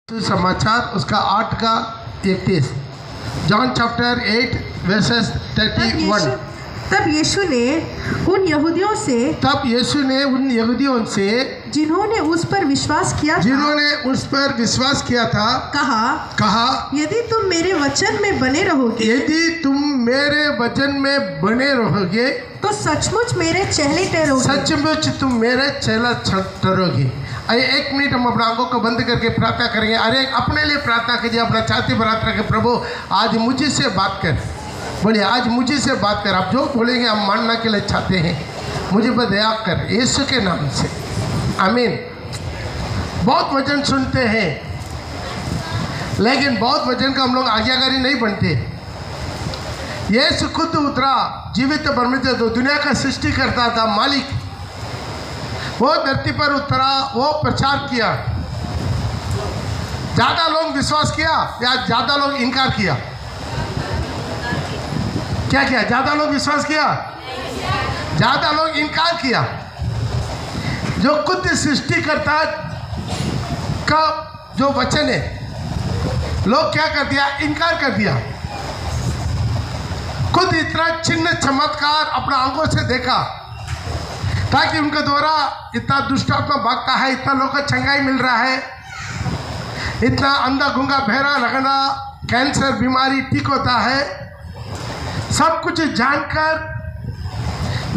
समाचार उसका 8 का 31, जॉन चैप्टर 8 वर्सेस 31। तब यीशु ने उन यहूदियों से जिन्होंने उस पर विश्वास किया था कहा यदि तुम मेरे वचन में बने रहोगे तो सचमुच मेरे चेले ठहरोगे। आइए 1 मिनट हम अपना आंखों को बंद करके प्रार्थना करेंगे। अरे अपने लिए प्रार्थना कीजिए, अपना छाती पर हाथ रखें। प्रभु आज मुझे से बात कर, बोलिए आज मुझे से बात कर। आप जो बोलेंगे हम मानना के लिए चाहते हैं, मुझे पर दया कर यीशु के नाम से, आमीन। बहुत वचन सुनते हैं लेकिन बहुत वचन का हम लोग आज्ञाकारी नहीं बनते। यीशु खुद उतरा, जीवित परमेश्वर तो दुनिया का सृष्टि करता था, मालिक वो धरती पर उतरा, वो प्रचार किया। ज्यादा लोग विश्वास किया या ज्यादा लोग इनकार किया? क्या किया? ज्यादा लोग विश्वास किया, ज्यादा लोग इनकार किया। जो खुद सृष्टिकर्ता का जो वचन है, लोग क्या कर दिया? इनकार कर दिया। खुद इतना चिन्ह चमत्कार अपना आंखों से देखा ताकि उनके द्वारा इतना दुष्ट आत्मा भागता है, इतना लोगों को चंगाई मिल रहा है, इतना अंधा गूंगा बहरा लगना, कैंसर बीमारी ठीक होता है, सब कुछ जानकर।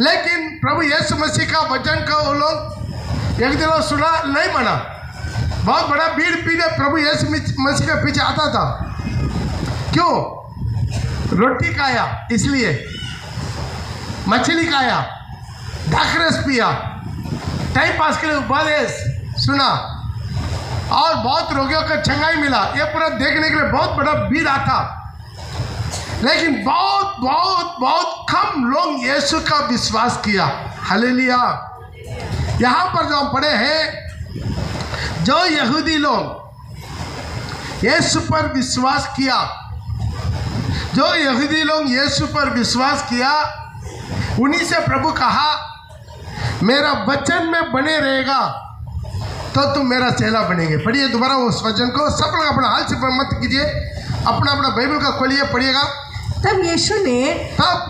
लेकिन प्रभु यीशु मसीह का वचन का वो लोग एक दिन सुना नहीं माना। बहुत बड़ा भीड़ पीछे प्रभु यीशु मसीह के पीछे आता था। क्यों? रोटी खाया इसलिए, मछली खाया, दाखरस पिया, टाइम पास के लिए उपदेश सुना और बहुत रोगियों को चंगाई मिला। ये पूरा देखने के लिए बहुत बड़ा भीड़ आता। लेकिन बहुत बहुत बहुत कम लोग यीशु का विश्वास किया। हालेलुया। यहाँ पर जो हम पढ़े हैं, जो यहूदी लोग यीशु पर विश्वास किया, जो यहूदी लोग यीशु पर विश्वास किया, उन्हीं से प्रभु कहा मेरा वचन में बने रहेगा तो तुम मेरा चेला बनेंगे। पढ़िए दोबारा उस वचन को, सब लोग अपना हाल से मत कीजिए, अपना अपना बाइबल का खोलिए, पढ़िएगा। तब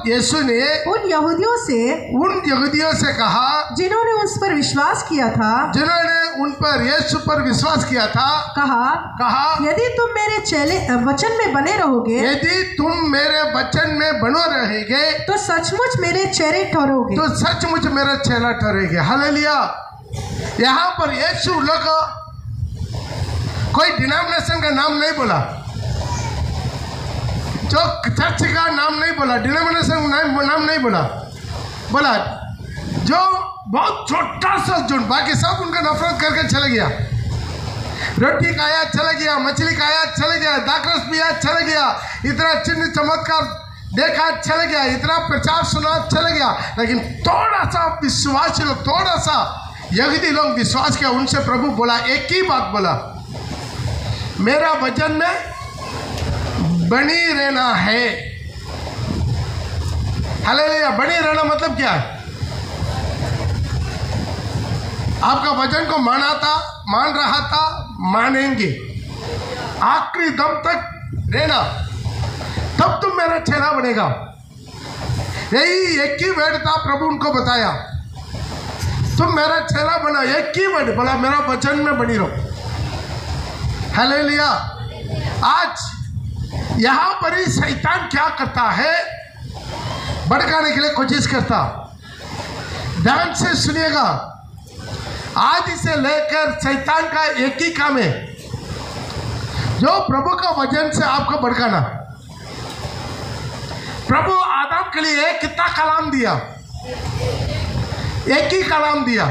यीशु ने उन यहूदियों से कहा जिन्होंने उस पर विश्वास किया था, जिन्होंने उन पर यीशु पर विश्वास किया था, कहा यदि तुम मेरे चेले वचन में बने रहोगे, यदि तुम मेरे वचन में बनो रहेंगे तो सचमुच मेरे चेले ठहरोगे, तो सचमुच मेरा चेला ठहरेंगे। हालेलुया। यहाँ पर यीशु लोग कोई डिनोमिनेशन का नाम नहीं बोला, जो चर्च का नाम नहीं बोला, डिनोमिनेशन नाम नहीं बोला जो बहुत छोटा सा झुंड, बाकी सब उनका नफरत करके चले गया। रोटी खाया चले गया, मछली खाया चले गया, दाखरस पिया चले गया, इतना चिन्ह चमत्कार देखा चले गया, इतना प्रचार सुना चले गया। लेकिन थोड़ा सा विश्वासी लोग, थोड़ा सा यहूदी लोग विश्वास किया। उनसे प्रभु बोला, एक ही बात बोला, मेरा वचन में बनी रहना है। हालेलुया। बनी रहना मतलब क्या है? आपका वचन को मान रहा था, मानेंगे आखिरी दम तक रहना, तब तुम मेरा चेला बनेगा। यही एक ही वर्ड था, प्रभु उनको बताया, तुम मेरा चेला बना। एक ही वर्ड बोला, मेरा वचन में बनी रहो। हालेलुया। आज यहाँ पर ही शैतान क्या करता है? भड़काने के लिए कोशिश करता। ध्यान से सुनिएगा, आज से लेकर शैतान का एक ही काम है, जो प्रभु का वचन से आपको भड़काना। प्रभु आदम के लिए कितना कलाम दिया? एक ही कलाम दिया,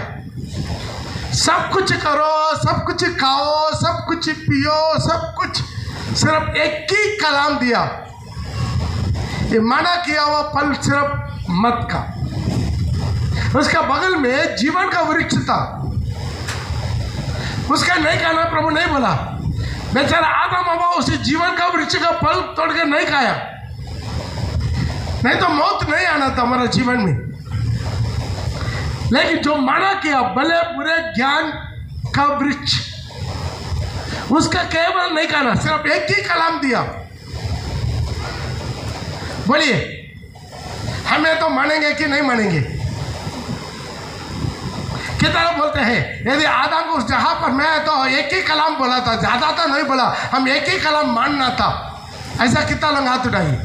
सब कुछ करो, सब कुछ खाओ, सब कुछ पियो, सब कुछ, सिर्फ एक ही कलाम दिया। ये मना किया हुआ फल सिर्फ मत खा। उसका बगल में जीवन का वृक्ष था, उसका नहीं खाना प्रभु नहीं बोला। बेचारा आदम हवा उसी जीवन का वृक्ष का फल तोड़ के नहीं खाया, नहीं तो मौत नहीं आना था हमारा जीवन में। लेकिन जो मना किया, भले बुरे ज्ञान का वृक्ष, उसका केवल नहीं कहना, सिर्फ एक ही कलाम दिया। बोलिए हमें तो मानेंगे कि नहीं मानेंगे? कितना लोग बोलते हैं यदि आदम को उस जगह पर मैं तो एक ही कलाम बोला था, ज्यादा तो नहीं बोला, हम एक ही कलाम मानना था। ऐसा कितना लोग हाथ उठाइए।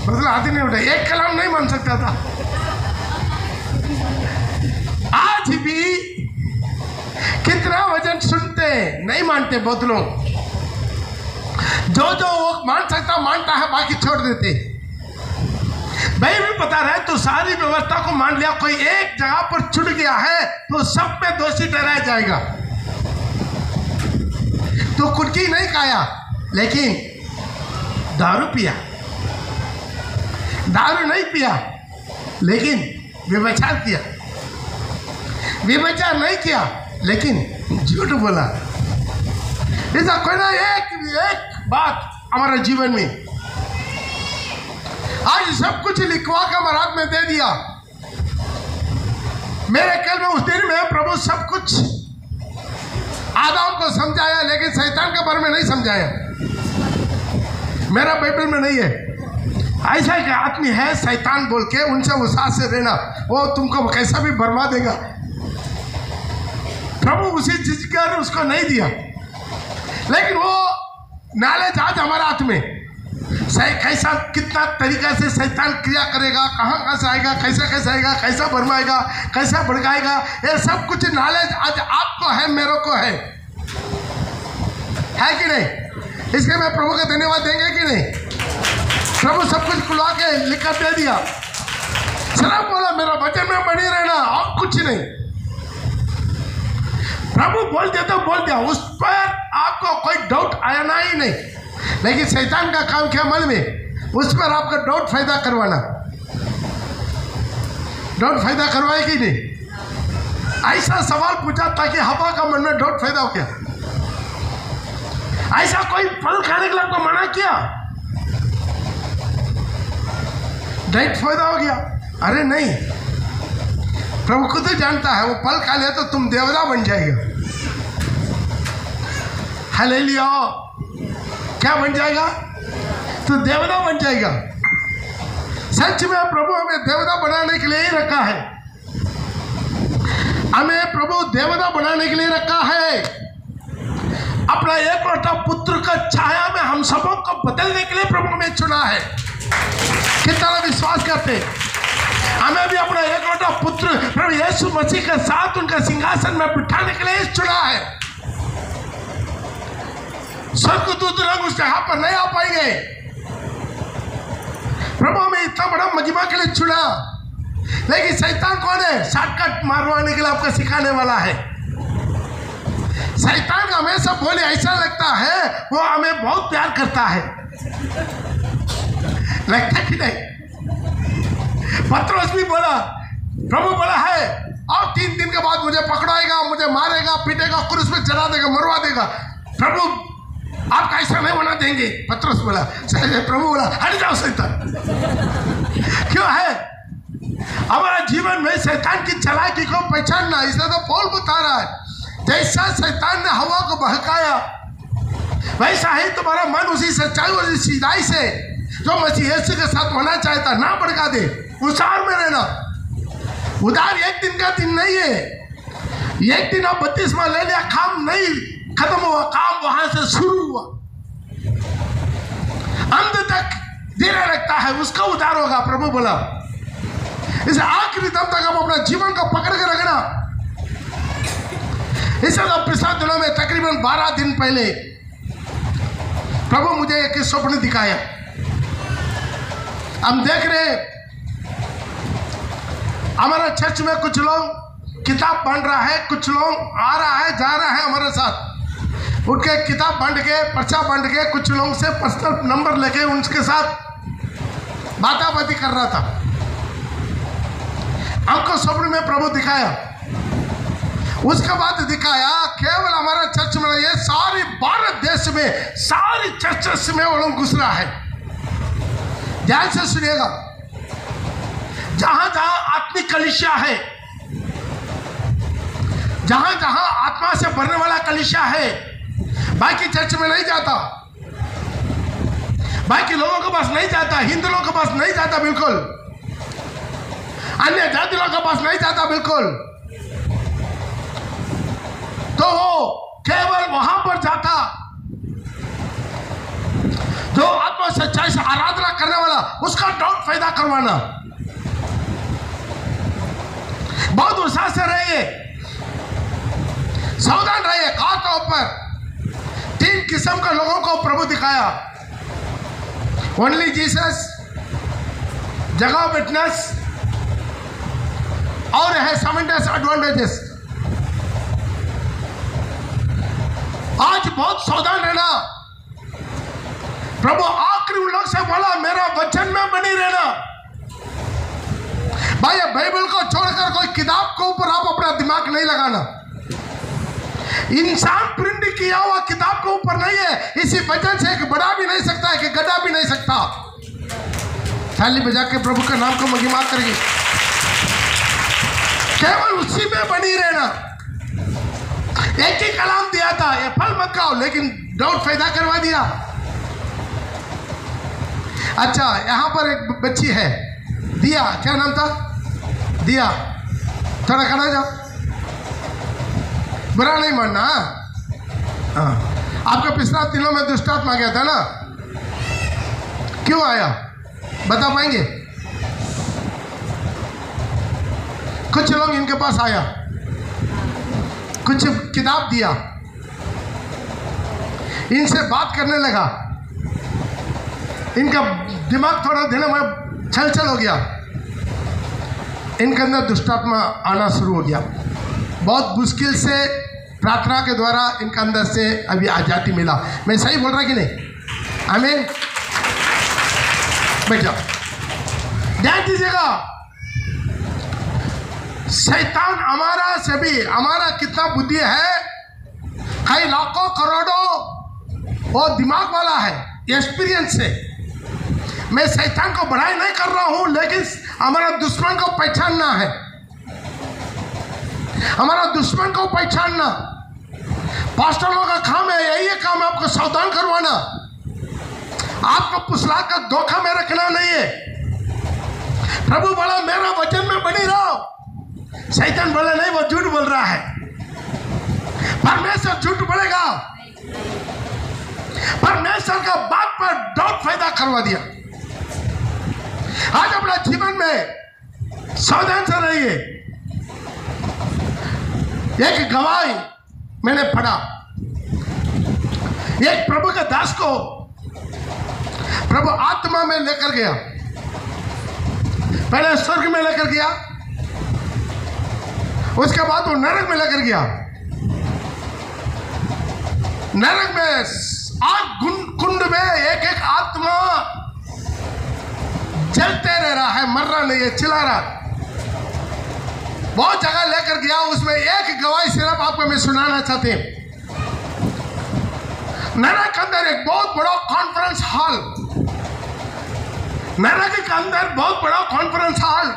मतलब हाथ ही नहीं उठाए, एक कलाम नहीं मान सकता था। आज भी कितना वचन सुनते नहीं मानते बहुत लोग। जो वो मान सकता मानता है, बाकी छोड़ देते। बाइबल बता रहा है तो सारी व्यवस्था को मान लिया, कोई एक जगह पर छूट गया है तो सब में दोषी ठहराया जाएगा। तो कुटकी नहीं खाया लेकिन दारू पिया, दारू नहीं पिया लेकिन व्यभिचार किया, व्यभिचार नहीं किया लेकिन झूठ बोला। ऐसा कोई ना एक बात हमारे जीवन में आज सब कुछ लिखवा कर महाराज में दे दिया। मेरे ख्याल में उस दिन में प्रभु सब कुछ आदम को समझाया लेकिन शैतान के बारे में नहीं समझाया। मेरा बाइबल में नहीं है ऐसा कि आदमी है शैतान बोल के उनसे उसास से रहना, वो तुमको कैसा भी बर्बाद देगा। प्रभु उसी चीज का उसको नहीं दिया, लेकिन वो नॉलेज आज हमारे हाथ में कैसा कितना तरीका से शैतान क्रिया करेगा, कहाँ से आएगा, कैसा आएगा, कैसा भरमाएगा, कैसा भड़काएगा, ये सब कुछ नॉलेज आज आपको है, मेरे को है कि नहीं? इसके मैं प्रभु का धन्यवाद देंगे कि नहीं? प्रभु सब कुछ खुलवा के लिखकर दे दिया। सिर्फ बोला मेरा वचन में बनी रहना और कुछ नहीं। प्रभु बोल दिया तो बोल दिया, उस पर आपको कोई डाउट आया ना ही नहीं। लेकिन शैतान का काम क्या मन में, उस पर आपका डाउट फायदा करवाना। डाउट फायदा करवाए कि नहीं? ऐसा सवाल पूछा ताकि हवा का मन में डाउट फायदा हो गया। ऐसा कोई फल खाने के लिए आपको मना किया, डाइट फायदा हो गया? अरे नहीं, प्रभु खुद ही जानता है वो फल खा लिया तो तुम देवता बन जाएगा। हालेलुया, क्या बन जाएगा? तो देवता बन जाएगा। सच में प्रभु हमें देवता बनाने के लिए ही रखा है। हमें प्रभु देवता बनाने के लिए रखा है। अपना एकलौता पुत्र का छाया में हम सबों को बदलने के लिए प्रभु हमें चुना है। कितना विश्वास करते? हमें भी अपना एकलौता पुत्र प्रभु यीशु मसीह के साथ उनका सिंहासन में बिठाने के लिए चुना है। स्वर्गदूत लोग उस जगह पर नहीं आ पाएंगे। प्रभु हमें इतना बड़ा महिमा के लिए चुना, लेकिन शैतान कौन है? शॉर्टकट मारवाने के लिए आपको सिखाने वाला है। शैतान का हमेशा बोले ऐसा लगता है वो हमें बहुत प्यार करता है, लगता कि नहीं? पत्रोस भी बोला, प्रभु बोला है और 3 दिन के बाद मुझे पकड़ाएगा, मुझे मारेगा, पीटेगा, क्रूस पे चढ़ा देगा, मरवा देगा। प्रभु आप ऐसा नहीं होना देंगे। पत्रोस बोला, प्रभु बोला हट जाओ शैतान। क्यों है? हमारा जीवन में शैतान की चालाकी को पहचानना। इसलिए तो पौल बता रहा है जैसा शैतान ने हवा को बहकाया वैसा ही तुम्हारा मन उसी सच्चाई और सीधाई से जो मसीह यीशु के साथ होना चाहता ना भड़का दे। उसार में रहना। उधार एक दिन का दिन नहीं है। एक दिन आप बपतिस्मा ले लिया, काम नहीं खत्म हुआ, काम वहां से शुरू हुआ, अंत तक धीरे रखता है, उसका उद्धार होगा। प्रभु बोला इसे आखिरी दम तक आप अपना जीवन को पकड़ के रखना। इसे तो पिछले दिनों में तकरीबन 12 दिन पहले प्रभु मुझे एक स्वप्न दिखाया। हम देख रहे हमारा चर्च में कुछ लोग किताब बांट रहा है, कुछ लोग आ रहा है जा रहा है हमारे साथ, उठ के किताब बांट के पर्चा बांट के कुछ लोगों से पर्सनल नंबर लेके उनके साथ बाताबाती कर रहा था। हमको स्वप्न में प्रभु दिखाया। उसके बाद दिखाया केवल हमारा चर्च में ये सारी भारत देश में सारी चर्चेस में वो लोग घुस रहा है। ध्यान से सुनिएगा, जहां जहां आत्मिक कलीसिया है जहां जहां आत्मा से भरने वाला कलीसिया है, बाकी चर्च में नहीं जाता, बाकी लोगों के पास नहीं जाता, हिंदू लोगों के पास नहीं जाता, बिल्कुल अन्य जाति लोगों के पास नहीं जाता, बिल्कुल। तो वो केवल वहां पर जाता जो आत्मा सच्चाई से आराधना करने वाला, उसका डाउट पैदा करवाना। बहुत उत्साह से रहिए, सावधान रहिए। खासतौर पर 3 किस्म के लोगों को प्रभु दिखाया, ओनली जीसस, जगह विटनेस और है सेवेंटीज एडवांटेजेस। आज बहुत सावधान रहना। प्रभु आखिरी उन लोग से बोला, मेरा वचन में बनी रहना। भाई बाइबल को छोड़कर कोई किताब के ऊपर आप अपना दिमाग नहीं लगाना। इंसान प्रिंट किया हुआ किताब के ऊपर नहीं है, इसी वजह से एक बड़ा भी नहीं सकता, एक गधा भी नहीं सकता। थाली बजा के प्रभु के नाम को महिमा करेगी। केवल उसी में बनी रहना। एक ही कलाम दिया था, ये फल मत खाओ, लेकिन डाउट पैदा करवा दिया। अच्छा, यहां पर एक बच्ची है, दिया, क्या नाम था? दिया, थोड़ा खड़ा जाओ, बुरा नहीं मानना। आपका पिछला दिनों में दुष्टात्मा गया था ना, क्यों आया बता पाएंगे? कुछ लोग इनके पास आया, कुछ किताब दिया, इनसे बात करने लगा, इनका दिमाग थोड़ा दिन में छलछल हो गया, इनके अंदर दुष्टात्मा आना शुरू हो गया। बहुत मुश्किल से प्रार्थना के द्वारा इनके अंदर से अभी आजादी मिला। मैं सही बोल रहा कि नहीं? आमीन। बैठ जाओ, ध्यान दीजिएगा। शैतान हमारा से भी, हमारा कितना बुद्धि है, कई लाखों करोड़ों वो दिमाग वाला है, एक्सपीरियंस से। मैं शैतान को बढ़ाई नहीं कर रहा हूं, लेकिन हमारा दुश्मन को पहचानना है, हमारा दुश्मन को पहचानना। पास्टरों का काम है, यही है काम, आपको सावधान करवाना, आपको पुसला का धोखा में रखना नहीं है। प्रभु बोला मेरा वचन में बनी रहो। शैतान बोला नहीं, वो झूठ बोल रहा है। परमेश्वर झूठ बोलेगा। परमेश्वर का बात पर डाउट पैदा करवा दिया। आज अपना जीवन में सावधान से रहिए। एक गवाही मैंने पढ़ा, एक प्रभु के दास को प्रभु आत्मा में लेकर गया, पहले स्वर्ग में लेकर गया, उसके बाद वो नरक में लेकर गया। नरक में आग कुंड में एक एक आत्मा जलते रह रहा है, मर रहा नहीं है, चिल्ला रहा। बहुत जगह लेकर गया, उसमें एक गवाही सिर्फ आपको मैं सुनाना चाहते हैं। नरक के अंदर एक बहुत बड़ा कॉन्फ्रेंस हॉल, नरक के अंदर बहुत बड़ा कॉन्फ्रेंस हॉल,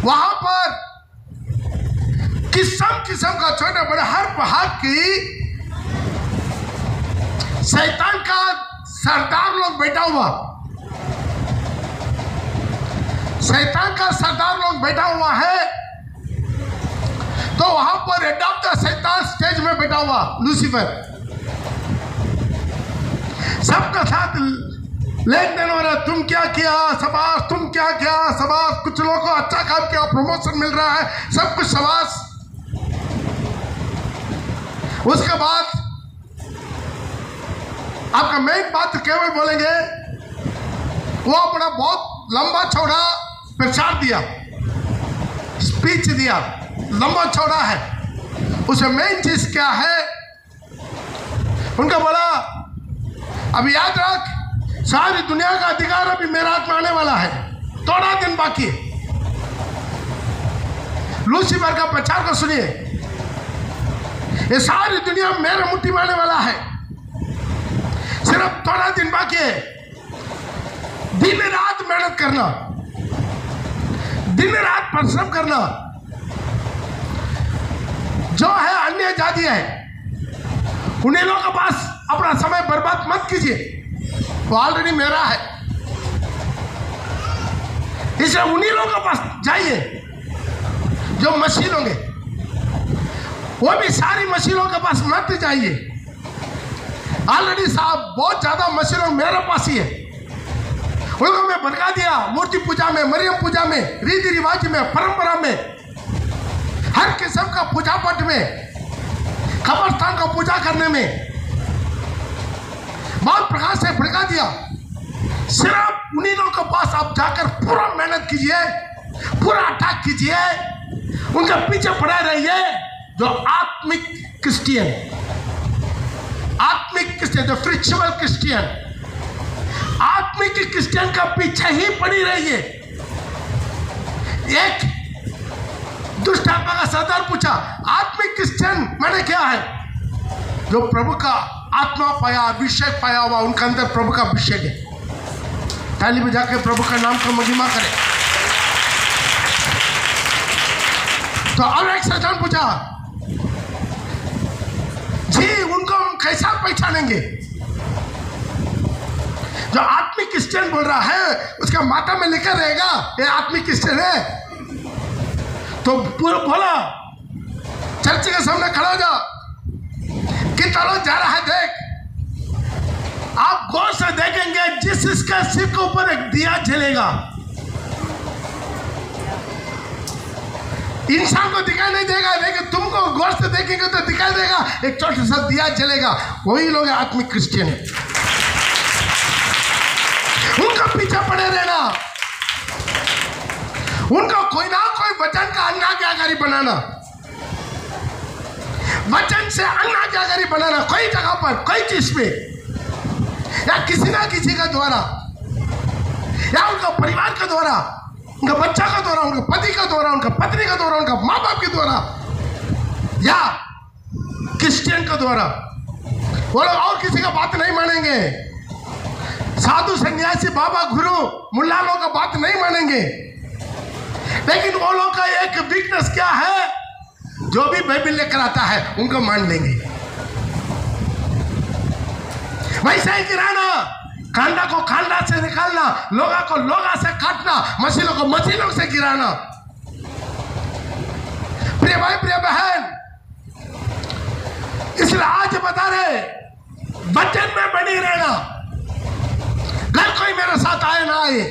वहां पर किस्म किस्म का छोटे बड़े हर भाग की शैतान का सरदार लोग बैठा हुआ, शैतान का सरदार लोग बैठा हुआ है। तो वहां पर हेड ऑफ द शैतान स्टेज में बैठा हुआ लूसीफर, सबका साथ लेन देन हो रहा। तुम क्या किया शाबाश, तुम क्या किया शाबाश, कुछ लोगों को अच्छा काम किया, प्रमोशन मिल रहा है, सब कुछ शाबाश। उसके बाद आपका मेन बात केवल बोलेंगे, वो अपना बहुत लंबा चौड़ा प्रचार दिया, स्पीच दिया, लंबा चौड़ा है। उसमें मेन चीज क्या है, उनका बोला अभी याद रख, सारी दुनिया का अधिकार अभी मेरा हाथ में आने वाला है, थोड़ा दिन बाकी है। लूसीफर का प्रचार को सुनिए, ये सारी दुनिया मेरे मुट्ठी में आने वाला है, सिर्फ थोड़ा दिन बाकी है। दिन रात मेहनत करना, दिन रात परिश्रम करना, अन्य जाति है, उन्हीं लोगों के पास अपना समय बर्बाद मत कीजिए, वो ऑलरेडी मेरा है। इसलिए उन्हीं लोगों के पास जाइए जो मशीन होंगे, वो भी सारी मशीनों के पास मत जाइए। ऑलरेडी साहब बहुत ज्यादा मशीनों मेरे पास ही है, उनको मैं भड़का दिया मूर्ति पूजा में, मरियम पूजा में, रीति रिवाज में, परंपरा में, हर किस्म का पूजा पाठ में, कब्रस्तान का पूजा करने में बहुत प्रकार से भड़का दिया। सिर्फ उन्हीं लोगों के पास आप जाकर पूरा मेहनत कीजिए, पूरा अटैक कीजिए, उनके पीछे पड़े रहिए जो आत्मिक क्रिश्चियन, आत्मिक क्रिश्चियन, जो स्पिरिचुअल क्रिश्चियन, आत्मिक क्रिश्चियन का पीछे ही पड़ी रहिए। एक दुष्ट आत्मा का सरदार पूछा, आत्मिक क्रिश्चियन माने क्या है? जो प्रभु का आत्मा पाया, अभिषेक पाया हुआ, उनके अंदर प्रभु का अभिषेक है। ताली बजा के प्रभु का नाम का महिमा करें। तो और एक शैतान पूछा, जी उनको हम कैसा पहचानेंगे? जो आत्मिक क्रिश्चियन बोल रहा है उसका माथा में लिखा रहेगा ये आत्मिक क्रिश्चियन है। तो बोला चर्च के सामने खड़ा हो जाओ, कितना लोग जा रहा है देख। आप गौर से देखेंगे जिस इसके सिर के ऊपर एक दिया जलेगा, इंसान को दिखाई नहीं देगा, लेकिन तुमको गौर से देखेंगे तो दिखाई देगा, एक छोटा सा दिया जलेगा। वही लोग आत्मिक क्रिश्चियन है। उनका पीछा पड़े रहना, उनका कोई ना कोई वचन का आज्ञाकारी बनाना, वचन से आज्ञाकारी बनाना, कोई जगह पर, कोई चीज पे, या किसी ना किसी का द्वारा, या उनका परिवार के द्वारा, उनका बच्चा का द्वारा, उनके पति का द्वारा, उनका पत्नी का द्वारा, उनका माँ बाप के द्वारा, या क्रिश्चियन का द्वारा। वो लोग और किसी का बात नहीं मानेंगे, साधु सन्यासी बाबा गुरु मुल्ला लोग का बात नहीं मानेंगे। लेकिन वो लोग का एक वीकनेस क्या है? जो भी बाइबल लेकर आता है उनको मान लेंगे। वैसे ही गिराना, कांडा को कांडा से निकालना, लोगा को लोगा से काटना, मशीनों को मशीनों से गिराना। प्रिय भाई प्रिय बहन, इसलिए आज बता रहे वचन में बनी रहना। घर कोई मेरे साथ आए ना आए,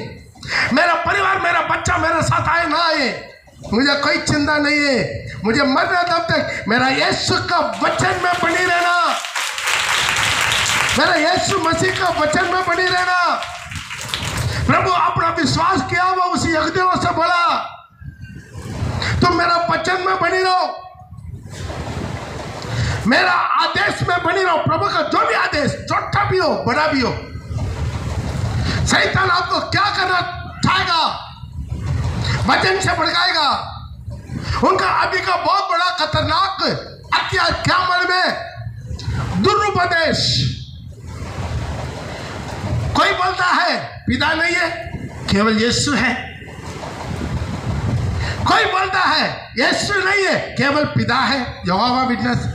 मेरा परिवार, मेरा बच्चा मेरे साथ आए ना आए, मुझे कोई चिंता नहीं है। मुझे मरना तब तक मेरा यीशु का वचन में बनी रहना, मेरा यीशु मसीह का वचन में बनी रहना। प्रभु अपना विश्वास किया हुआ उसी यहूदियों से बोला, तुम मेरा वचन में बनी रहो, मेरा आदेश में बनी रहो। प्रभु का जो भी आदेश, छोटा भी हो बड़ा भी हो, शैतान आपको क्या करना चाहेगा? वचन से भड़काएगा। उनका अभी का बहुत बड़ा खतरनाक हत्या क्या मन में दुरुपदेश। कोई बोलता है पिता नहीं है, केवल यीशु है। कोई बोलता है यीशु नहीं है, केवल पिता है, यहोवा विटनेस।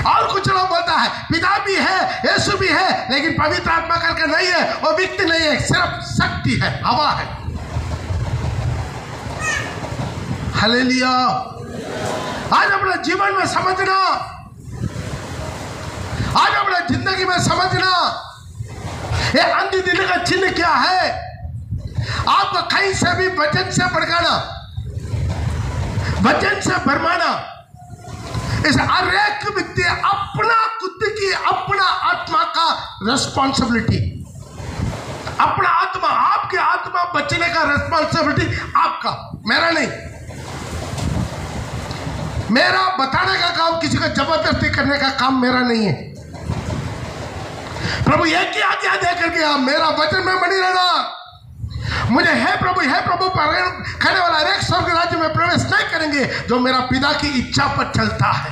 और कुछ लोग बोलता है पिता भी है, यीशु भी है, लेकिन पवित्र आत्मा करके नहीं है, वो व्यक्ति नहीं है, सिर्फ शक्ति है, हवा है। हालेलुया। आज अपने जीवन में समझना, आज अपने जिंदगी में समझना, ये अंधी दिन का चिन्ह क्या है? आपको कहीं से भी वचन से भड़काना, वचन से भरमाना। इस हर एक व्यक्ति अपना खुद की, अपना आत्मा का रेस्पॉन्सिबिलिटी, अपना आत्मा, आपकी आत्मा बचने का रेस्पॉन्सिबिलिटी आपका, मेरा नहीं। मेरा बताने का काम, किसी को जबरदस्ती करने का काम मेरा नहीं है। प्रभु एक ही आज्ञा देकर के आप मेरा वचन में बनी रहना। मुझे हे प्रभु कहने वाला हर एक स्वर्ग राज्य में प्रवेश नहीं करेंगे जो मेरा पिता की इच्छा पर चलता है।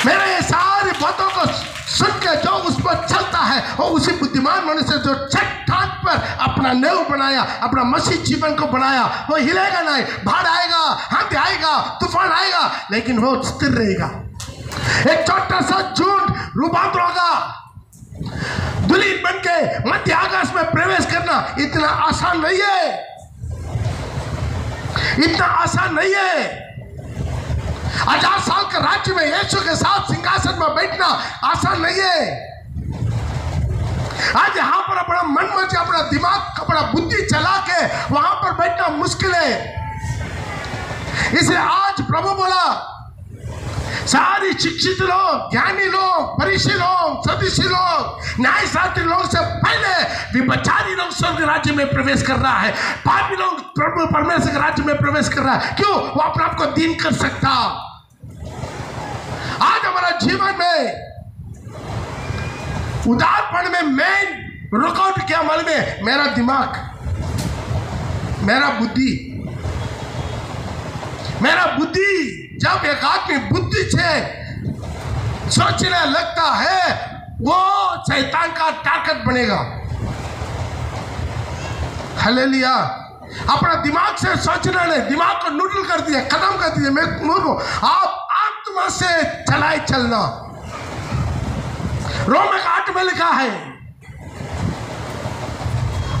मेरे ये सारी बातों को सुन के जो उस पर चलता है वो उसी बुद्धिमान मनुष्य जो चट्टान पर अपना नेव बनाया, अपना मसीह जीवन को बनाया, वो हिलेगा नहीं, बाढ़ आएगा, आंधी आएगा, तूफान आएगा, लेकिन वो स्थिर रहेगा। एक छोटा सा झूठ रूपांतर होगा। दुल्हन बन के मध्य आकाश में प्रवेश करना इतना आसान नहीं है, इतना आसान नहीं है। 1000 साल के राज्य में यीशु के साथ सिंहासन में बैठना आसान नहीं है। आज यहाँ पर अपना मन मर्जी, अपना दिमाग, अपना बुद्धि चला के वहां पर बैठना मुश्किल है। इसलिए आज प्रभु बोला सारी शिक्षित लोग, ज्ञानी लोग, फरीसी लोग, सदुसी लोग, न्यायशास्त्री लोग से पहले विभचारी लोग स्वर्ग राज्य में प्रवेश कर रहा है। पापी लोग प्रभु परमेश्वर के राज्य में प्रवेश कर रहा है। क्यों? वो अपने आप को दीन कर सकता। आज हमारा जीवन में उदारपण में मेन रुकावट क्या मालूम है? मेरा दिमाग, मेरा बुद्धि। जब एक आदमी बुद्धि से सोचने लगता है वो शैतान का ताकत बनेगा। हालेलुया। अपना दिमाग से सोचना नहीं, दिमाग को न्यूट्रल कर दिया, खत्म कर दिया। मैं को आप आत्मा से चलाए चलना। रोम 8 में लिखा है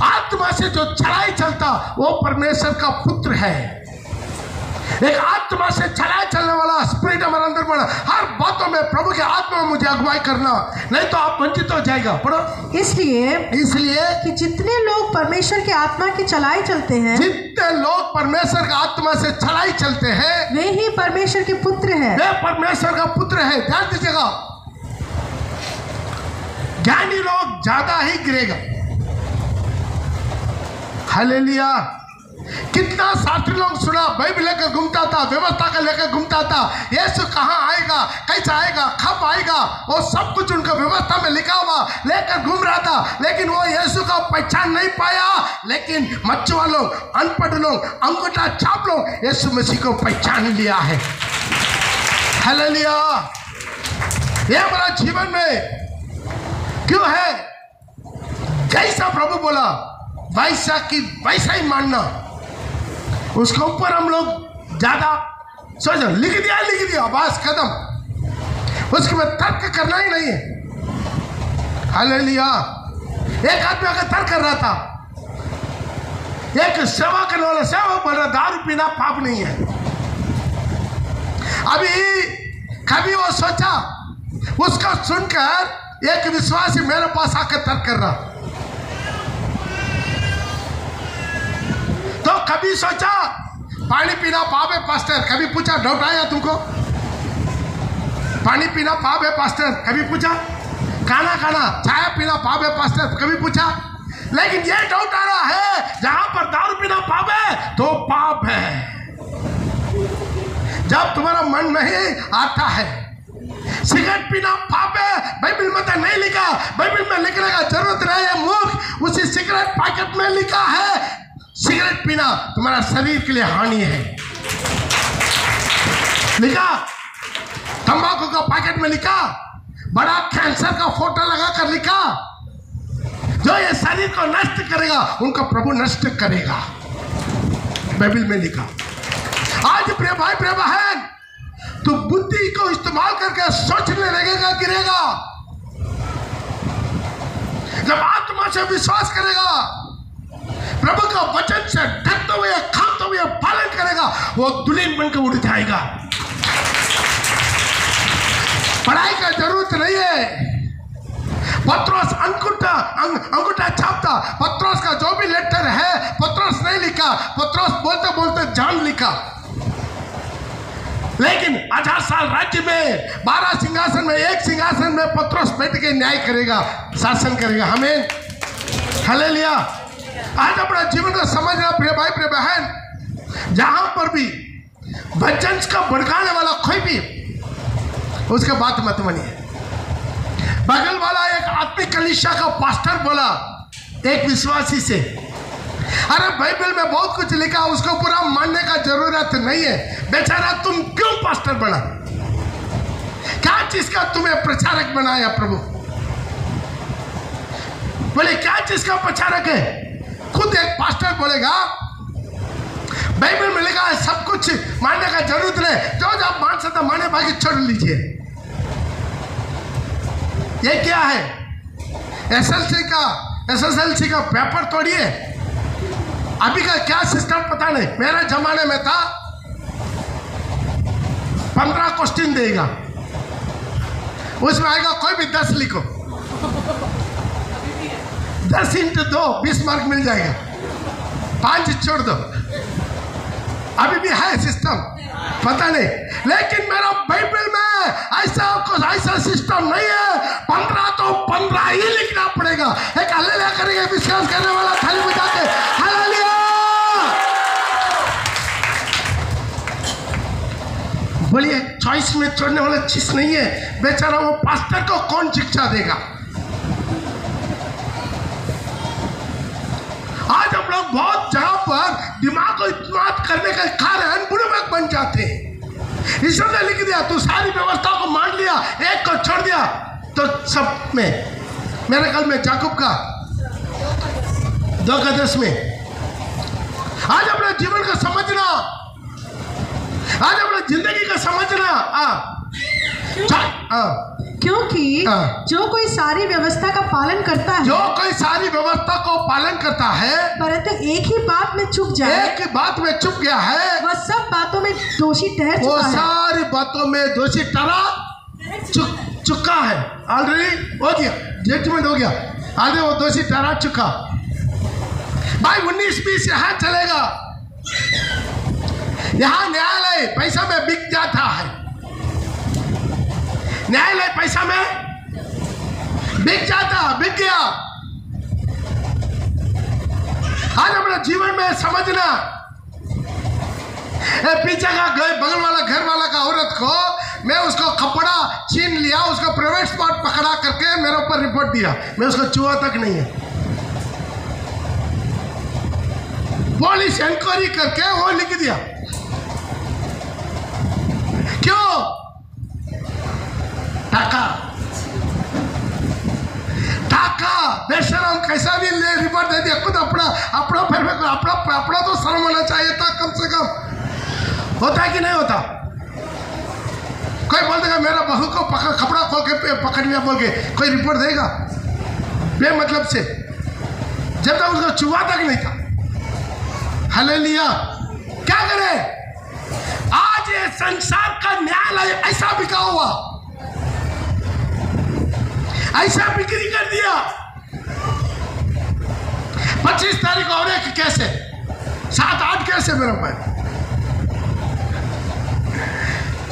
आत्मा से जो चलाए चलता वो परमेश्वर का पुत्र है। एक आत्मा से चलाए चलने वाला स्पिरिट हमारे अंदर बना। हर बातों में प्रभु के आत्मा में मुझे अगुवाई करना, नहीं तो आप वंचित हो जाएगा। पढ़ो। इसलिए कि जितने लोग परमेश्वर के आत्मा की चलाए चलते हैं, जितने लोग परमेश्वर का आत्मा से चलाए चलते हैं, वे ही परमेश्वर के पुत्र हैं। वे परमेश्वर का पुत्र है। ध्यान दीजिएगा, ज्ञानी लोग ज्यादा ही गिरेगा। हालेलुया। कितना शास्त्री लोग सुना, बाइबल लेकर घूमता था, व्यवस्था का लेकर घूमता था, यीशु कहाँ आएगा, कैसे आएगा, कब आएगा, वो सब कुछ उनका व्यवस्था में लिखा हुआ लेकर घूम रहा था, लेकिन वो यीशु का पहचान नहीं पाया। लेकिन मच्छुआ लोग, अनपढ़ लोग, अंगूठा छाप लोग यीशु मसीह को पहचान लिया है। हालेलुया। ये हमारा जीवन में क्यों है? जैसा प्रभु बोला वैसा की वैसा ही मानना। उसके ऊपर हम लोग ज्यादा सोच, लिख दिया बस खत्म। उसके बाद तर्क करना ही नहीं है। हालेलुया। एक आदमी अगर तर्क कर रहा था, एक सेवा करने वाला सेवा बोल रहा दारू पीना पाप नहीं है। अभी कभी वो सोचा, उसका सुनकर एक विश्वासी मेरे पास आकर तर्क कर रहा, तो कभी सोचा पानी पीना पाप है पास्टर? कभी पूछा? डाउट आया तुमको? पानी पीना पाप है पास्टर? कभी पूछा? खाना चाय पीना पाप है पास्टर? कभी पूछा? लेकिन ये डाउट आ रहा है जहां पर दारू पीना पाप है तो पाप है। जब तुम्हारा मन नहीं आता है, सिगरेट पीना पाप है, बाइबल में तो नहीं लिखा, बाइबल में लिखने का जरूरत नहीं है मूर्ख। उसी सिगरेट पैकेट में लिखा है सिगरेट पीना तुम्हारा शरीर के लिए हानि है। लिखा, तंबाकू का पैकेट में लिखा, बड़ा कैंसर का फोटो लगाकर लिखा, जो ये शरीर को नष्ट करेगा उनका प्रभु नष्ट करेगा। बाइबल में लिखा। आज प्रिय भाई प्रिय बहन, तो बुद्धि को इस्तेमाल करके सोचने लगेगा, गिरेगा। जब आत्मा से विश्वास करेगा, प्रभु का वचन से ढकते हुए, खाते हुए पालन करेगा, वो दुल्हन बनकर उड़ जाएगा। पढ़ाई का जरूरत नहीं है। पत्रोस अंगूठा छापता। पत्रोस का जो भी लेटर है पत्रोस नहीं लिखा, पत्रोस बोलते बोलते जान लिखा। लेकिन 1000 साल राज्य में 12 सिंहासन में एक सिंहासन में पत्रोस बैठ के न्याय करेगा, शासन करेगा। हमें हालेलुया। आज अपना जीवन को समझना प्रिय भाई प्रिय बहन, जहां पर भी वचन का भड़काने वाला कोई भी, उसके बात मत मानिए। बगल वाला एक आत्मिक कलीसिया का पास्टर बोला एक विश्वासी से, अरे बाइबल में बहुत कुछ लिखा, उसको पूरा मानने का जरूरत नहीं है। बेचारा तुम क्यों पास्टर बना? क्या चीज का तुम्हें प्रचारक बनाया प्रभु? बोले क्या चीज का प्रचारक है? खुद एक पास्टर बोलेगा बाइबल में लिखा है सब कुछ मानने का जरूरत नहीं, जो आप मान सकते माने, बाकी छोड़ लीजिए। ये क्या है? एसएसएलसी का पेपर तोड़िए। अभी का क्या सिस्टम पता नहीं, मेरे जमाने में था 15 क्वेश्चन देगा, उसमें आएगा कोई भी 10 लिखो, 10 इंटू 2 20 मार्क मिल जाएगा, 5 छोड़ दो। अभी भी है सिस्टम, पता नहीं, लेकिन मेरा बाइबल में ऐसा सिस्टम नहीं है। 15 तो 15 ही लिखना पड़ेगा। एक हालेलुया करेंगे विश्वास करने वाला, थाली बजा के हालेलुया। बोलिए चॉइस में छोड़ने वाला चीज नहीं है। बेचारा वो पास्टर को कौन शिक्षा देगा? आज हम लोग बहुत जगह पर दिमाग को इस्तेमाल करने के कारण बुड़बक बन जाते हैं। ईश्वर ने लिख दिया, तू सारी व्यवस्था को मान लिया, एक को छोड़ दिया, तो सब में, मेरे ख्याल में याकूब का 2:10 में, आज अपने जीवन को समझना, आज अपने जिंदगी को समझना। क्योंकि जो कोई सारी व्यवस्था का पालन करता है, जो कोई सारी व्यवस्था को पालन करता है, परंतु एक ही बात में चूक जाए, एक ही बात में चूक गया है, वह सब बातों में दोषी ठहर चुका है। वो सारी बातों में दोषी चुका है। ऑलरेडी हो गया, जजमेंट हो गया, आगे वो दोषी ठहरा चुका। भाई 19-20 यहाँ चलेगा, यहाँ न्यायालय पैसा में बिक जाता है, न्यायालय पैसा में बिक गया। आज अपने जीवन में समझना, पीछे का बगल वाला घर वाला का औरत को मैं उसको कपड़ा छीन लिया, उसको प्राइवेट स्पॉट पकड़ा करके मेरे ऊपर रिपोर्ट दिया, मैं उसको छुआ तक नहीं है। पुलिस इंक्वायरी करके वो लिख दिया। क्यों? टाका बेशरम कैसा भी ले रिपोर्ट दे दिया, खुद अपना तो शर्म होना चाहिए था कम से कम। होता है कि नहीं होता? कोई बोल देगा मेरा बहू को कपड़ा खोल के पकड़ लिया बोल के, कोई रिपोर्ट देगा बेमतलब से, जब तक उसको छुआ तक नहीं था। हालेलुया। क्या करे? आज ये संसार का न्यायालय ऐसा बिका हुआ, ऐसा बिक्री कर दिया। 25 तारीख और एक केस है, 7-8 केस है मेरे पास।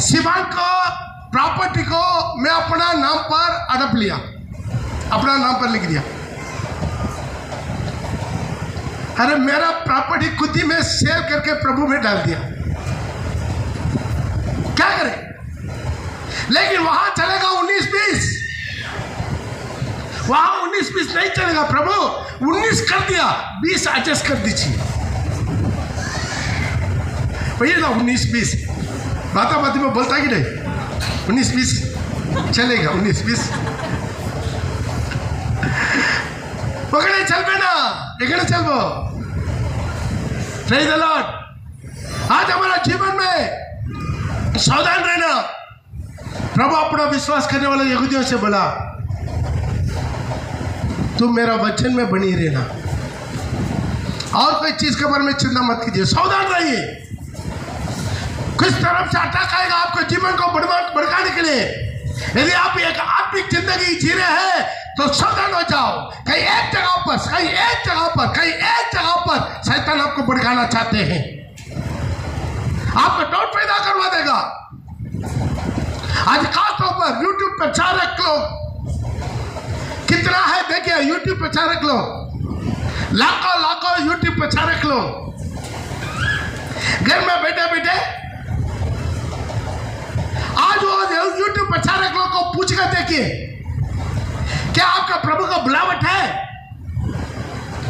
शिवान को प्रॉपर्टी को मैं अपना नाम पर अडप लिया, अपना नाम पर लिख दिया। अरे मेरा प्रॉपर्टी खुद ही में शेयर करके प्रभु में डाल दिया। क्या करें? लेकिन वहां चलेगा 19-20, वहां 19-20 नहीं चलेगा। प्रभु 19 कर दिया, 20 एडजस्ट कर दीजिए। भैया ना 19-20 बाता बाती में बोलता कि नहीं, 19-20 चलेगा, 19-20 पकड़े चल ना, एक चलो। Praise the Lord. आज हमारा जीवन में सावधान रहना। प्रभु अपना विश्वास करने वाले यहूदियों से बोला, तुम मेरा वचन में बनी रहना और कोई चीज के बारे में चिंता मत कीजिए, सावधान रहिए। किस तरफ से अटैक आएगा आपको जीवन को भड़काने के लिए। यदि आप एक आत्मिक जिंदगी जी रहे हैं तो सावधान हो जाओ। कहीं एक जगह पर शैतान आपको भड़काना चाहते हैं, आपको डाउट पैदा करवा देगा। आज खासतौर पर यूट्यूब पर 4 लोग कितना है देखिए, यूट्यूब पे 4 लोग, लाखों यूट्यूब पे 4 लोग घर में बैठे आज वो यूट्यूब पे 4 लोग को पूछ कर देखिए, क्या आपका प्रभु का बुलावट है?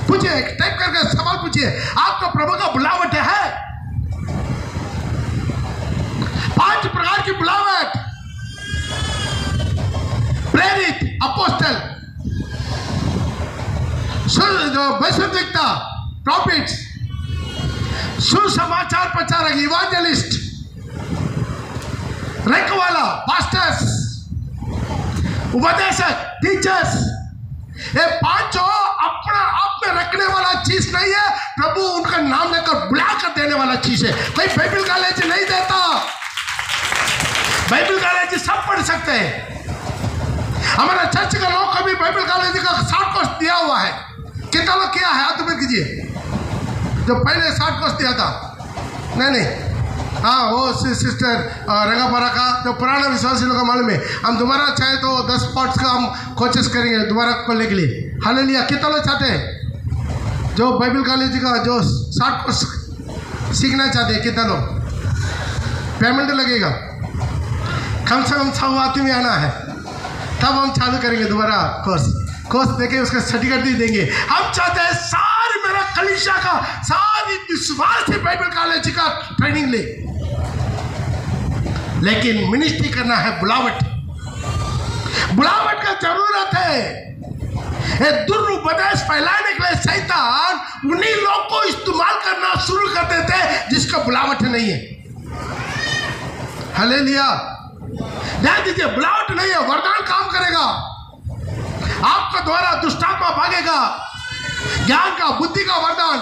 पूछिए, टाइप करके सवाल पूछिए, आपका प्रभु का बुलावट है? 5 प्रकार की बुलावट। अपोस्टल, वैश्विकता, प्रॉफिट्स, सुसमाचार प्रचारक, इवांजलिस्ट, रखवाला, पास्टर्स, उपदेशक, टीचर्स, ये पांचों अपना आप में रखने वाला चीज नहीं है, प्रभु उनका नाम लेकर बुला कर देने वाला चीज है। कोई बाइबल कॉलेज नहीं देता। बाइबल कॉलेज सब पढ़ सकते हैं। हमारा चर्च का लोग कभी बाइबल कॉलेज का 60 कोर्स दिया हुआ है। कितना लोग किया है? हाथ ऊपर कीजिए। जो पहले 60 कोर्स दिया था, नहीं, हाँ, वो सिस्टर रंगापारा का जो पुराना विश्वासी लोग का मालूम है। हम दोबारा चाहे तो 10 स्पॉट्स का हम कोचेस करेंगे दोबारा खोलने के लिए। हालेलुया। कितना लोग चाहते हैं जो बाइबल कॉलेज का जो 60 कोर्स सीखना चाहते हैं? कितना लोग? पेमेंट लगेगा, कम से कम 6 आदमी आना है, तब हम चालू करेंगे दोबारा कोर्स देके उसका सर्टिफिकेट भी देंगे। हम चाहते हैं सारी मेरा कलीसिया का सारी विश्वास से बाइबल कॉलेज का ट्रेनिंग ले, लेकिन मिनिस्ट्री करना है बुलावट का जरूरत है। ये दुर्पदेश फैलाने के लिए शैतान उन्हीं लोग को इस्तेमाल करना शुरू कर देते हैं जिसका बुलावट नहीं है। हालेलुया। ध्यान दीजिए, बुलावट नहीं है, वरदान काम करेगा आपका द्वारा। दुष्टात्मा भागेगा, ज्ञान का, बुद्धि का वरदान,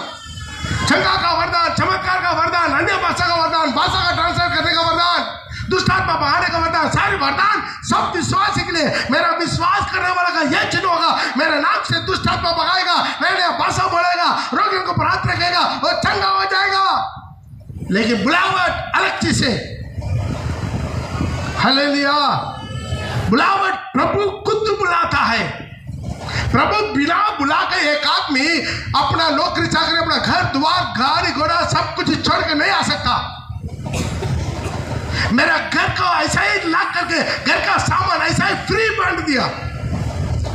चंगा का वरदान, चमत्कार का वरदान, अन्य भाषा का वरदान, भाषा का ट्रांसलेट करने का वरदान, दुष्टात्मा भगाने का वरदान, सारे वरदान सब विश्वास के लिए। मेरा विश्वास करने वाला का यह चिन्ह होगा, मेरे नाम से दुष्टात्मा भगाएगा, नया भाषा बोलेगा, रोगियों को प्राप्त रखेगा और चंगा हो जाएगा। लेकिन बुलावट अलग चीज है। हालेलुया। बुलावट प्रभु खुद बुलाता है। प्रभु बिना बुला के एक आदमी अपना नौकरी चाकरी, अपना घर द्वार, गाड़ी घोड़ा सब कुछ छोड़ के नहीं आ सकता। मेरा घर को ऐसा ही लाग करके, घर का सामान ऐसा ही फ्री बांट दिया,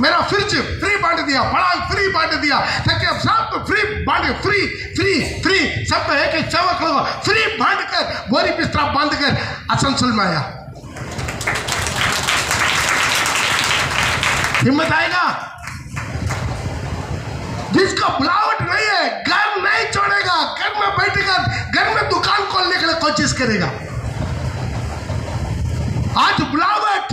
मेरा फ्रिज फ्री बांट दिया, पलंग फ्री बांट दिया, ताकि अब सबको फ्री बांट, फ्री सबको एक चमक लो, फ्री बांट कर बोरी बिस्तरा बांध कर आसनसोल में आया। हिम्मत आएगा? जिसका बुलावट नहीं है, घर नहीं छोड़ेगा, घर में बैठेगा, घर में दुकान खोलने के लिए कोशिश करेगा। आज बुलावट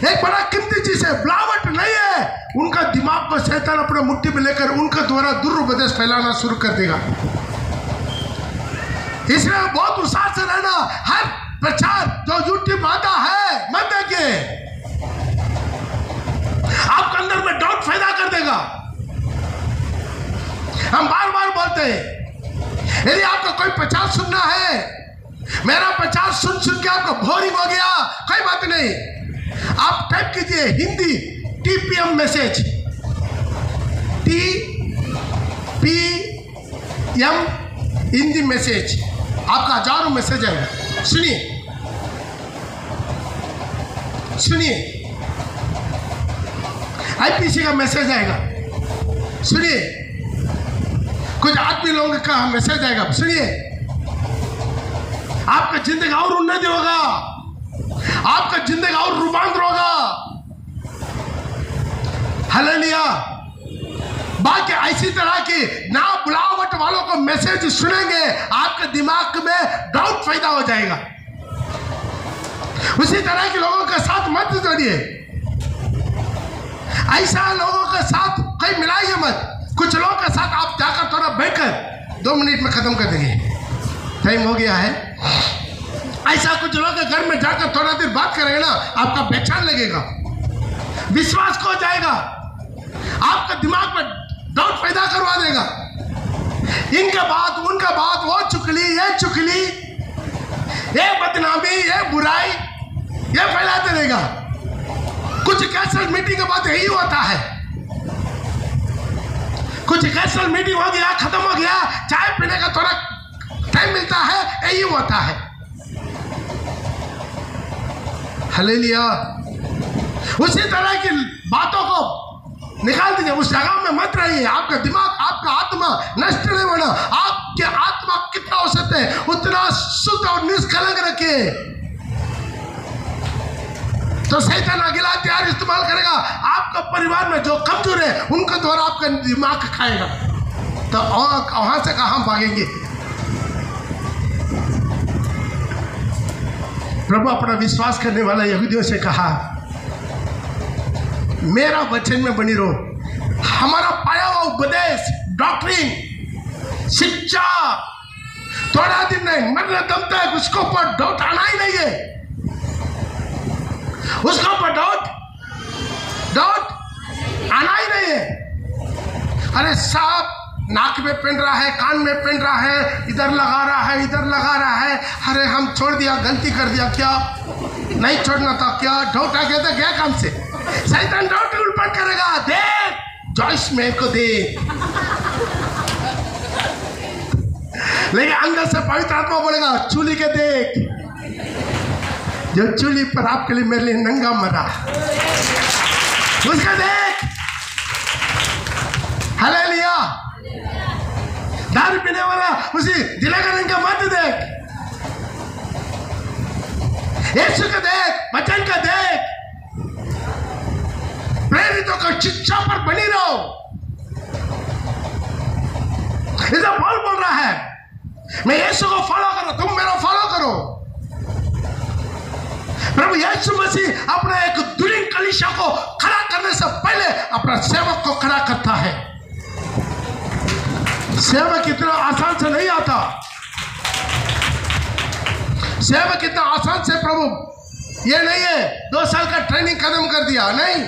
एक बड़ा कीमती चीज है। बुलावट नहीं है, उनका दिमाग को शैतान अपने मुट्ठी में लेकर उनका द्वारा दुरुपदेश फैलाना शुरू कर देगा। इसलिए बहुत उत्साह से रहना। हर प्रचार जो यूट्यूब आता है मत देखिए, आपके अंदर में डाउट पैदा कर देगा। हम बार बार बोलते हैं, यदि आपको कोई प्रचार सुनना है, मेरा प्रचार सुन के आपको बोरिंग हो गया, कोई बात नहीं, आप टाइप कीजिए Hindi TPM message, TPM Hindi message, आपका हजारों मैसेज आएगा। सुनिए, IPC का मैसेज आएगा, सुनिए, कुछ आदमी लोगों का मैसेज आएगा, सुनिए। आपका जिंदगी और उन्नति होगा, आपका जिंदगी और रूपांतर होगा। हालेलुया। बाकी ऐसी तरह की ना बुलावट वालों को मैसेज सुनेंगे, आपके दिमाग में डाउट पैदा हो जाएगा। उसी तरह के लोगों के साथ मत जोड़िए, ऐसा लोगों के साथ कोई मिलाइए मत। कुछ लोगों के साथ आप जाकर थोड़ा बैठकर 2 मिनट में खत्म कर देंगे, टाइम हो गया है। ऐसा कुछ लोग के घर में जाकर थोड़ा देर बात करेंगे ना, आपका पहचान लगेगा, विश्वास खो जाएगा, आपका दिमाग में डाउट पैदा करवा देगा। इनका बात, उनका बात, वो चुगली, ये चुगली, ये बदनामी, ये बुराई, ये फैलाते रहेगा। कुछ कैंसल मीटिंग के बाद यही होता है, कुछ कैंसल मीटिंग हो गया, खत्म हो गया, चाय पीने का थोड़ा टाइम मिलता है, यही होता है। हालेलुया। उसी तरह की बातों को निकाल दीजिए, उस जगह में मत रहिए। आपका दिमाग, आपका आत्मा नष्ट नहीं होना। आपके आत्मा कितना हो सकते हैं उतना शुद्ध और निष्कलंक रखिए। तो शैतान अगला हथियार इस्तेमाल करेगा, आपका परिवार में जो कमजोर है उनके द्वारा आपका दिमाग खाएगा। तो वहां से कहां भागेंगे? प्रभु अपना विश्वास करने वाला यहूदियों से कहा, मेरा वचन में बनी रहो। हमारा पाया हुआ उपदेश, डॉक्ट्रिन, शिक्षा थोड़ा दिन नहीं, मरने दम तक उसको ऊपर डाउट आना ही नहीं है। उसका ऊपर डाउट आना ही नहीं है। अरे सांप नाक में पहन रहा है, कान में पहन रहा है, इधर लगा रहा है, इधर लगा रहा है, अरे हम छोड़ दिया, गलती कर दिया, क्या नहीं छोड़ना था, क्या डाउट आ गया था, क्या काम से? शैतान डाउट उल्पट करेगा, देख जॉइस मेरे को दे, लेकिन अंदर से पवित्र आत्मा बोलेगा चूली के देख, जो चूली पर आपके लिए मेरे लिए नंगा मरा, उसका देख। हालेलुया। दारू पीने वाला उसी जिला का नंगा मत देख, यीशु का देख, वचन का देख, प्रेरितों का शिक्षा पर बनी रहो। इसे पौल बोल रहा है, मैं यीशु को फॉलो करो, तुम मेरा फॉलो करो। प्रभु यीशु मसीह अपने एक दुर्लिंग कलीसिया को खड़ा करने से पहले अपना सेवक को खड़ा करता है। सेवक इतना आसान से नहीं आता, सेवक इतना आसान से प्रभु ये नहीं है 2 साल का ट्रेनिंग खत्म कर दिया, नहीं।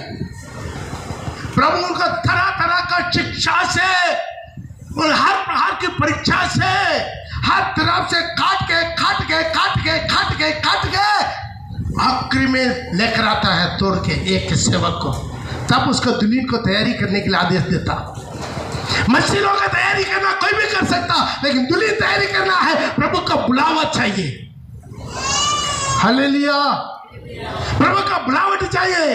प्रभु उनका तरह तरह का शिक्षा से, हर प्रकार की परीक्षा से, हर तरफ से काट के आखिरी में लेकर आता है तोड़ के एक सेवक को। तब उसको दुल्हन को तैयारी करने के लिए आदेश देता। मशीनों का तैयारी करना कोई भी कर सकता, लेकिन दुल्हन तैयारी करना है, प्रभु का बुलावा चाहिए। हालेलुया। प्रभु का बुलावट चाहिए।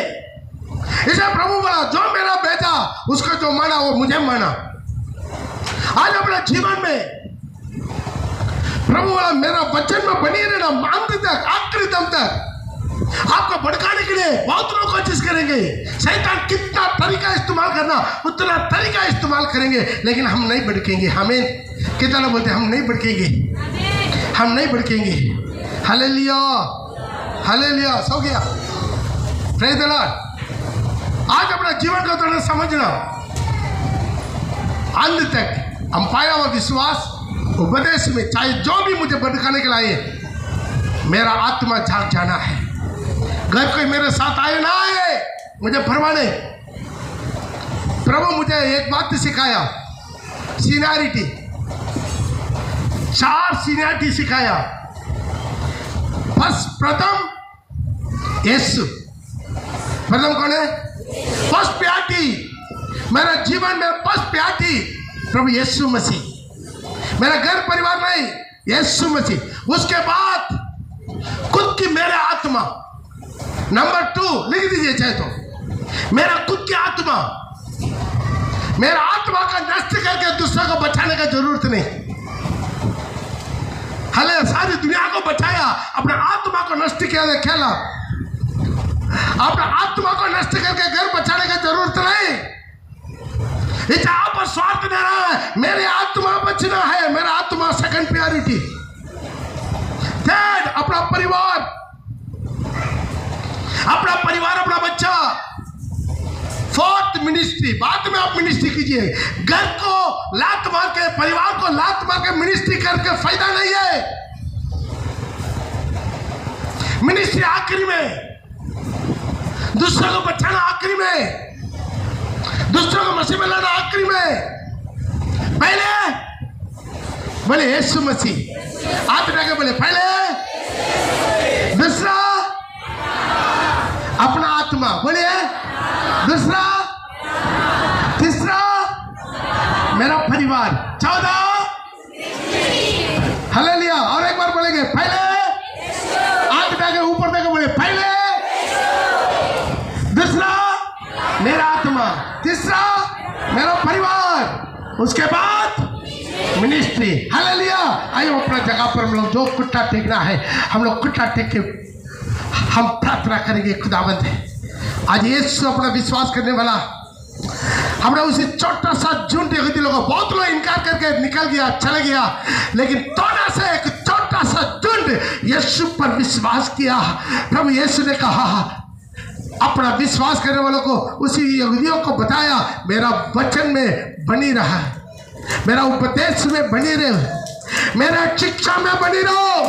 इसे प्रभु बोला, जो मेरा बेटा उसको जो माना वो मुझे माना। आज अपने जीवन में प्रभु बोला, मेरा वचन में बनी रहना, अंत तक, आखिरी दम तक। आपको भड़काने के लिए बहुत लोग कोशिश करेंगे, शैतान कितना तरीका इस्तेमाल करना उतना तरीका इस्तेमाल करेंगे, लेकिन हम नहीं भड़केंगे। हमें कितना लोग बोलते हैं हम नहीं भड़केंगे, हम नहीं भड़केंगे। Hallelujah, hallelujah. सो गया, प्रेज़ द लॉर्ड। आज अपना जीवन को थोड़ा समझना, अंत तक हम पाया हुआ विश्वास उपदेश में, चाहे जो भी मुझे भड़काने के लाए, मेरा आत्मा जाग जाना है। घर कोई मेरे साथ आए ना आए मुझे परवाह नहीं। प्रभु मुझे एक बात सिखाया, सीनियरिटी, 4 सीनियरिटी सिखाया। फर्स्ट, प्रथम यीशु। प्रथम कौन है? First patty. मेरा जीवन में फर्स्ट प्याटी प्रभु यीशु मसीह। मेरा घर परिवार नहीं, यीशु मसीह। उसके बाद खुद की मेरा आत्मा। नंबर 2 लिख दीजिए चाहे तो, मेरा खुद की आत्मा। मेरा आत्मा का नष्ट करके दूसरों को बचाने का जरूरत नहीं। हले सारी दुनिया को बचाया, अपने आत्मा को नष्ट किया, खेला। अपने आत्मा को नष्ट करके घर बचाने का जरूरत नहीं। इस आप पर स्वार्थ दे रहा है, मेरे आत्मा बचना है, मेरा आत्मा सेकंड प्रायोरिटी। थर्ड, अपना परिवार, अपना परिवार, अपना बच्चा। Fourth, ministry. बाद में आप मिनिस्ट्री कीजिए। घर को लात मार के, परिवार को लात मार के मिनिस्ट्री करके फायदा नहीं है। मिनिस्ट्री आखिरी में, दूसरों को बचाना आखिरी में, दूसरों को मसीह में लाना आखिरी में। पहले बोले यीशु मसीह, हाथ उठा के बोले पहले, दूसरा अपना आत्मा, बोलिए दूसरा, तीसरा मेरा परिवार, 14 हालेलुया। और एक बार बोलेंगे पहले, हाथ उठा के ऊपर देके बोले पहले, दूसरा मेरा आत्मा, तीसरा मेरा परिवार, उसके बाद मिनिस्ट्री। हालेलुया। आइए अपना जगह पर हम लोग जो कुट्टा टेकना है, हम लोग कुट्टा टेक के हम प्रार्थना करेंगे खुदावंद आज यीशु अपना विश्वास करने वाला हमरा उसे छोटा सा झुंड यहूदी लोगों बहुत लोग इनकार करके निकल गया चला गया, लेकिन थोड़ा सा एक छोटा सा झुंड यीशु पर विश्वास किया। प्रभु यीशु ने कहा अपना विश्वास करने वालों को उसी यहूदियों को बताया मेरा वचन में बनी रहा, मेरा उपदेश में बनी रहे, मेरा शिक्षा में बनी रहो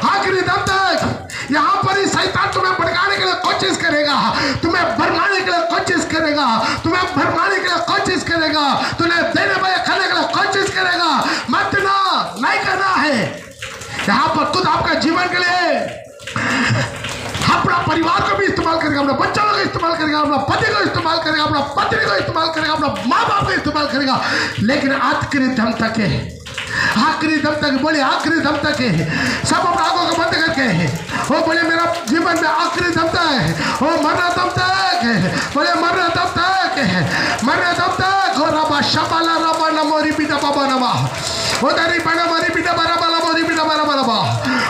आखिरी दम तक। यहाँ पर ही शैतान तुम्हें भड़काने के लिए कोशिश करेगा, तुम्हें भरमाने के लिए कोशिश करेगा, तुम्हें भरमाने के लिए कोशिश करेगा, तुम्हें देने में खाने के लिए कोशिश करेगा। मत ना नहीं करना है। यहाँ पर खुद आपका जीवन के लिए अपना परिवार को भी इस्तेमाल करेगा, अपना बच्चों को इस्तेमाल करेगा, अपना पति को इस्तेमाल करेगा, अपना पत्नी को इस्तेमाल करेगा, अपना माँ बाप को इस्तेमाल करेगा, लेकिन आखिरी दम तक है, आखिरी दम तक। बोले आखिरी दम तक है। सब अपना आंखों को बंद करके है वो बोले मेरा जीवन में आखिरी दम तक है, वो मरना दम तक है, बोले मरना दम तक है, मरना दम तक। और रबा शबाला रबा नमोरी पिता बाबा नमा वो दारी बना मोरी पिता बारा बाला मोरी पिता बारा बाला बा।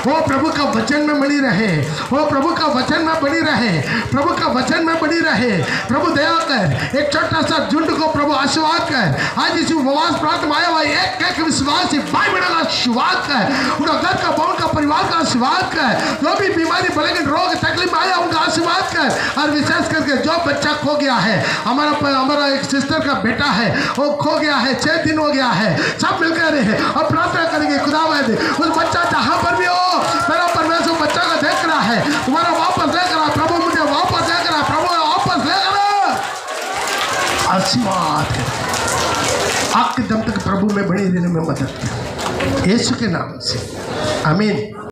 वो प्रभु का वचन में बनी रहे, वो प्रभु का वचन में बनी रहे, प्रभु का वचन में बनी रहे। प्रभु दया कर एक छोटा सा झुंड को प्रभु आशीर्वाद कर। आज इस उपवास प्रार्थना में आया हुआ एक एक विश्वासी भाई बहनों का आशीर्वाद कर, उनका घर का बाउंड का परिवार का आशीर्वाद कर, जो भी बीमारी भले रोग तकलीफ में आया उनका आशीर्वाद कर। और विशेष करके जो बच्चा खो गया है, हमारा एक सिस्टर का बेटा है वो खो गया है, 6 दिन हो गया है, सब मिलकर रहे और प्रार्थना करेंगे खुदावंद उस बच्चा जहां पर भी हो, मेरा परमेश्वर बच्चा का देख रहा है, तुम्हारा वापस देख रहा है, प्रभु मुझे वापस देख रहा है, प्रभु वापस ले रहा। आशीर्वाद आखिरी दम तक प्रभु में बने रहने में मदद कर यीशु के नाम से आमीन।